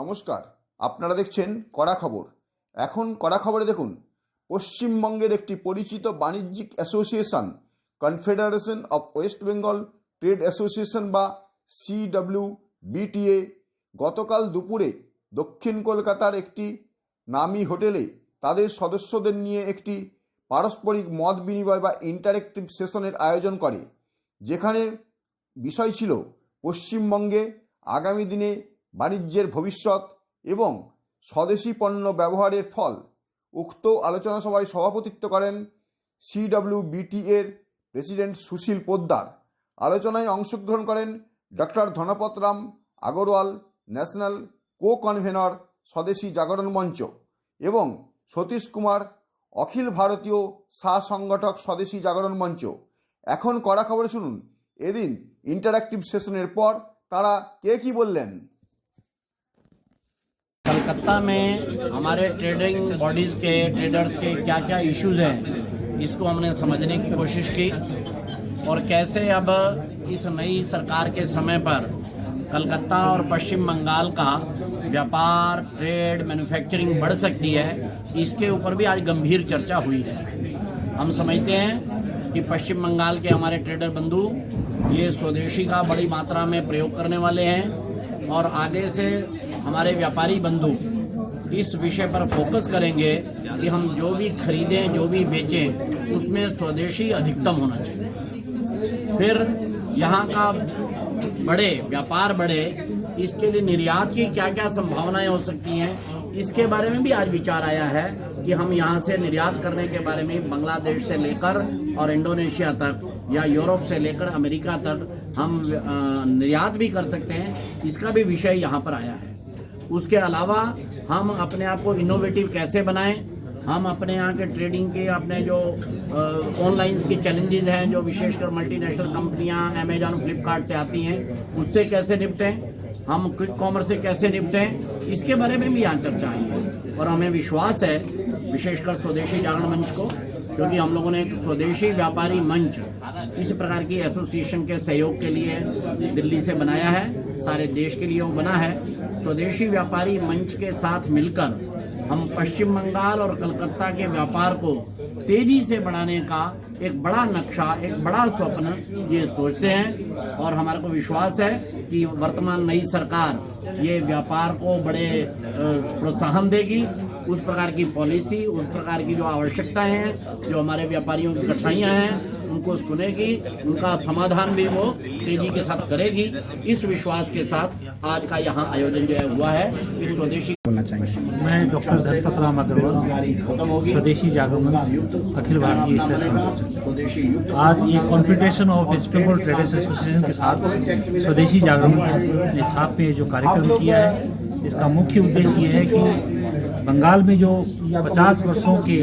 নমস্কার, আপনারা দেখছেন কড়া খবর। এখন কড়া খবরে দেখুন, পশ্চিমবঙ্গের একটি পরিচিত বাণিজ্যিক association confederation of West Bengal trade association বা CWBTA গতকাল দুপুরে দক্ষিণ কলকাতার একটি নামী হোটেলে তাদের সদস্যদের নিয়ে একটি পারস্পরিক মত বিনিময় বা ইন্টারেক্টিভ সেশনের আয়োজন করে, যেখানে বিষয় ছিল পশ্চিমবঙ্গে আগামী দিনে বাণিজ্যের ভবিষ্যৎ এবং স্বদেশি পণ্য ব্যবহারের ফল। উক্ত আলোচনা সভায় সভাপতিত্ব করেন CWBTA-এর প্রেসিডেন্ট সুশীল পোদ্দার। আলোচনায় অংশগ্রহণ করেন doctor Dhanpat Ram Agarwal, national co convener স্বদেশি জাগরণ মঞ্চ, এবং সতীশ কুমার, অখিল ভারতীয় সংগঠক স্বদেশি জাগরণ মঞ্চ। এখন কড়া খবর শুনুন এদিন ইন্টারঅ্যাক্টিভ সেশনের পর তারা কে কি বললেন। कलकत्ता में हमारे ट्रेडिंग बॉडीज़ के ट्रेडर्स के क्या क्या इश्यूज़ हैं, इसको हमने समझने की कोशिश की और कैसे अब इस नई सरकार के समय पर कलकत्ता और पश्चिम बंगाल का व्यापार, ट्रेड, मैन्युफैक्चरिंग बढ़ सकती है, इसके ऊपर भी आज गंभीर चर्चा हुई है। हम समझते हैं कि पश्चिम बंगाल के हमारे ट्रेडर बंधु ये स्वदेशी का बड़ी मात्रा में प्रयोग करने वाले हैं और आगे से हमारे व्यापारी बंधु इस विषय पर फोकस करेंगे कि हम जो भी खरीदें, जो भी बेचें, उसमें स्वदेशी अधिकतम होना चाहिए। फिर यहाँ का व्यापार बढ़े, इसके लिए निर्यात की क्या क्या संभावनाएं हो सकती हैं, इसके बारे में भी आज विचार आया है कि हम यहाँ से निर्यात करने के बारे में बांग्लादेश से लेकर और इंडोनेशिया तक या यूरोप से लेकर अमेरिका तक हम निर्यात भी कर सकते हैं, इसका भी विषय यहाँ पर आया है। उसके अलावा हम अपने आप को इनोवेटिव कैसे बनाएं, हम अपने यहाँ के ट्रेडिंग के अपने जो ऑनलाइन के चैलेंजेस हैं, जो विशेषकर मल्टीनेशनल कंपनियाँ अमेजॉन, फ्लिपकार्ट से आती हैं, उससे कैसे निपटें, हम क्विक कॉमर्स से कैसे निपटें, इसके बारे में भी यहाँ चर्चा आई है। और हमें विश्वास है विशेषकर स्वदेशी जागरण मंच को, क्योंकि हम लोगों ने एक स्वदेशी व्यापारी मंच इस प्रकार की एसोसिएशन के सहयोग के लिए दिल्ली से बनाया है, सारे देश के लिए वो बना है। स्वदेशी व्यापारी मंच के साथ मिलकर हम पश्चिम बंगाल और कलकत्ता के व्यापार को तेजी से बढ़ाने का एक बड़ा नक्शा, एक बड़ा स्वप्न ये सोचते हैं और हमारे को विश्वास है कि वर्तमान नई सरकार ये व्यापार को बड़े प्रोत्साहन देगी। उस प्रकार की पॉलिसी, उस प्रकार की जो आवश्यकताएं हैं, जो हमारे व्यापारियों की कठिनाइयां हैं, उनको सुनेगी, उनका समाधान भी वो तेजी के साथ करेगी। इस विश्वास के साथ आज का यहाँ आयोजन जो है हुआ है कि स्वदेशी बोलना चाहेंगे। मैं डॉक्टर धनपत राम अग्रवाल, स्वदेशी जागरण मंच, अखिल भारतीय संगठन। आज ये confederation of west Bengal traders association के साथ स्वदेशी जागरण मंच ने साथ में जो कार्यक्रम किया है, इसका मुख्य उद्देश्य ये है कि बंगाल में जो 50 वर्षों के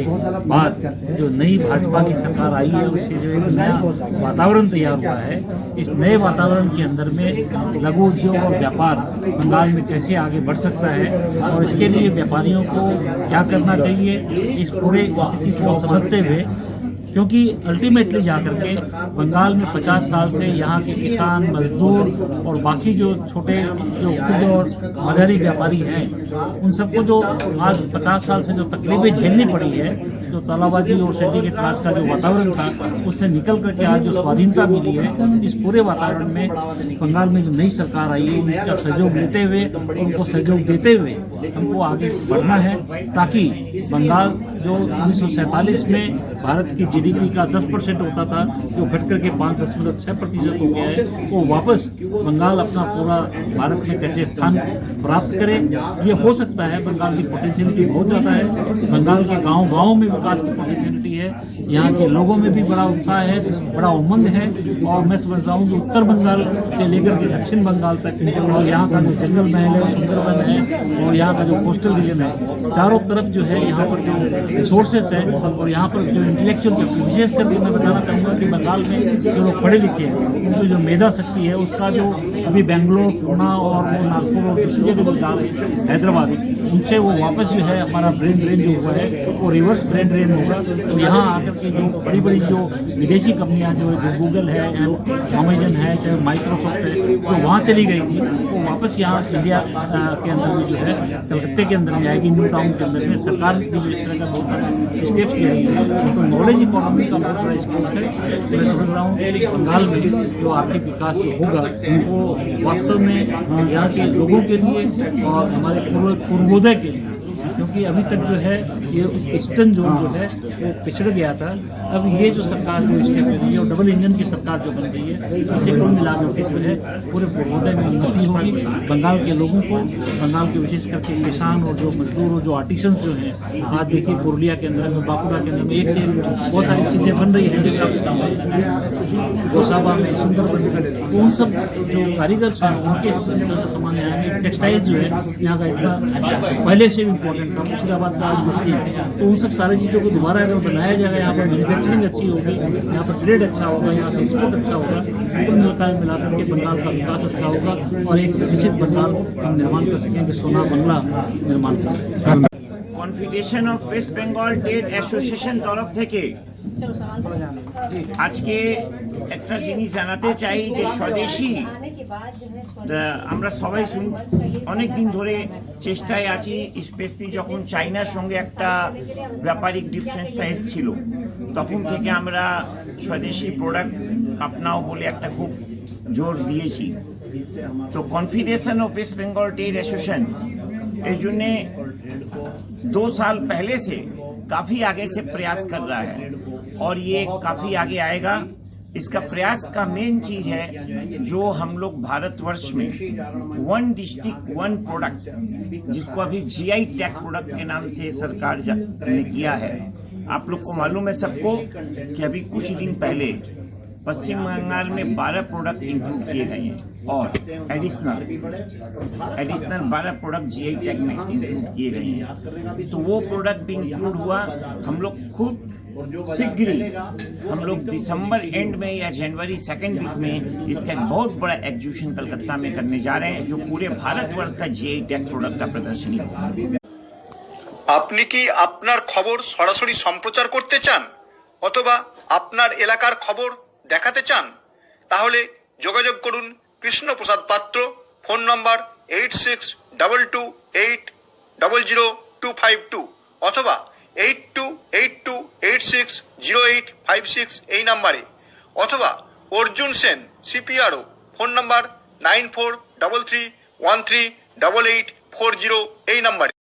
बाद जो नई भाजपा की सरकार आई है, उससे जो एक नया वातावरण तैयार हुआ है, इस नए वातावरण के अंदर में लघु उद्योग और व्यापार बंगाल में कैसे आगे बढ़ सकता है और इसके लिए व्यापारियों को क्या करना चाहिए, इस पूरे स्थिति को समझते हुए, क्योंकि अल्टीमेटली जाकर के बंगाल में 50 साल से यहाँ के किसान, मजदूर और बाकी जो छोटे जो खुद और मझारी व्यापारी हैं, उन सबको जो आज 50 साल से जो तकलीफें झेलनी पड़ी है, जो तालाबाजी और सिंडिकेट राज का जो वातावरण था, उससे निकल करके आज जो स्वाधीनता मिली है, इस पूरे वातावरण में बंगाल में जो नई सरकार आई है, उनका सहयोग लेते हुए, उनको सहयोग देते हुए हमको आगे बढ़ना है, ताकि बंगाल जो 1947 में भारत की GDP का 10% होता था, जो घट करके 5.6% हो गया है, वो वापस बंगाल अपना पूरा भारत में कैसे स्थान प्राप्त करे। ये हो सकता है, बंगाल की पोटेंशियलिटी बहुत ज़्यादा है, बंगाल के गांव-गांव में विकास की पोटेंशियलिटी है, यहाँ के लोगों में भी बड़ा उत्साह है, बड़ा उमंग है। और मैं समझ रहा हूँ कि उत्तर बंगाल से लेकर के दक्षिण बंगाल तक और यहाँ का जो जंगल महल है, सुंदरबन है और यहाँ का जो कोस्टल रीजन है, चारों तरफ जो है यहाँ पर जो रिसोर्सेस है और यहाँ पर जो इंटेलेक्चुअल, विशेष करके मैं बताना चाहूँगा कि बंगाल में जो लोग पढ़े लिखे हैं, उनकी जो मेधा शक्ति है, उसका जो अभी बेंगलोर, पूना और नागपुर और दूसरी जगह जो जा रहे हैं, हैदराबाद, उनसे वो वापस जो है हमारा ब्रेन ड्रेन जो हुआ है, वो रिवर्स ब्रेन ड्रेन होगा तो यहाँ आकर के जो बड़ी बड़ी जो विदेशी कंपनियाँ जो गूगल है, अमेजन है, चाहे माइक्रोसॉफ्ट है, जो वहाँ चली गई थी, वो वापस यहाँ इंडिया के अंदर में जो है कलकत्ते के अंदर में आएगी, न्यू टाउन के अंदर में। सरकार की जो इस तरह का बहुत सारे स्टेप्स ले रही है, तो नॉलेज इकोनॉमी का बहुत बड़ा स्कोप है। तो मैं समझ रहा हूँ बंगाल में जो आर्थिक विकास जो होगा वो वास्तव में यहाँ के लोगों के लिए और हमारे पूर्वोदय के लिए, क्योंकि अभी तक जो है ये ईस्टर्न जोन जो है वो पिछड़ गया था। अब ये जो सरकार जो स्टेप ले रही है और डबल इंजन की सरकार जो बन रही है, इससे कुल मिलाकर के जो है पूरे पूर्वोदय में उन्नति होगी। बंगाल के लोगों को, बंगाल के विशेष करके किसान और जो मजदूर और जो आर्टिसंस जो हैं, आज देखिए पुरुलिया के अंदर में, बांकुड़ा के अंदर में एक से बहुत सारी चीज़ें बन रही है, गोसाबा में, सुंदरबन में, तो उन सब जो कारीगर हैं उनके सामान यहाँ में टेक्सटाइल जो है यहाँ का इतना पहले से भी इम्पोर्टेंट था, मुर्शिदाबाद का आज मुश्किल है। तो उन सब सारी चीज़ों को दोबारा अगर बनाया जाएगा, यहाँ पर मैन्युफैक्चरिंग अच्छी होगी, यहाँ पर ट्रेड अच्छा होगा, यहाँ से एक्सपोर्ट अच्छा होगा, कुल मिलाकर के बंगाल का विकास अच्छा होगा और एक विकसित बंगाल हम निर्माण कर सकेंगे, सोना बंगला निर्माण कर सकेंगे। Confederation of West Bengal trade association তরফ থেকে আজকে একটা জিনিস জানাতে চাই যে স্বদেশী আমরা সবাই অনেক দিন ধরে চেষ্টায় আছি, স্পেশালি যখন চাইনার সঙ্গে একটা ব্যাপারিক ডিফারেন্সটা এসেছিল তখন থেকে আমরা স্বদেশী প্রোডাক্ট আপনাও বলে একটা খুব জোর দিয়েছি। তো confederation of West Bengal trade association इस जुने 2 साल पहले से काफी आगे से प्रयास कर रहा है और ये काफी आगे आएगा। इसका प्रयास का मेन चीज है जो हम लोग भारतवर्ष में 1 डिस्ट्रिक्ट 1 प्रोडक्ट, जिसको अभी जीआई टैग प्रोडक्ट के नाम से सरकार ने किया है। आप लोग को मालूम है सबको कि अभी कुछ दिन पहले पश्चिम बंगाल में 12 प्रोडक्ट इंक्लूड किए गए हैं और एडिशनल 12 प्रोडक्ट जीआई टैग में इंक्लूड किए गए हैं। तो वो प्रोडक्ट भी इंक्लूड हुआ। हम लोग खुद शीघ्र ही हम लोग दिसंबर एंड में या जनवरी 2nd वीक में इसका एक बहुत बड़ा एग्जीबिशन कलकत्ता में करने जा रहे हैं, जो पूरे भारतवर्ष का जीआई टैग प्रोडक्ट का प्रदर्शनी होगा। আপনি কি আপনার খবর সরাসরি সম্প্রচার করতে চান অথবা আপনার এলাকার খবর দেখাতে চান? তাহলে যোগাযোগ করুন কৃষ্ণপ্রসাদ পাত্র, ফোন নম্বর 8622800252 অথবা 8282860856 এই নাম্বারে, অথবা অর্জুন সেন সিপিআরও, ফোন নম্বর 9433138840 এই নাম্বারে।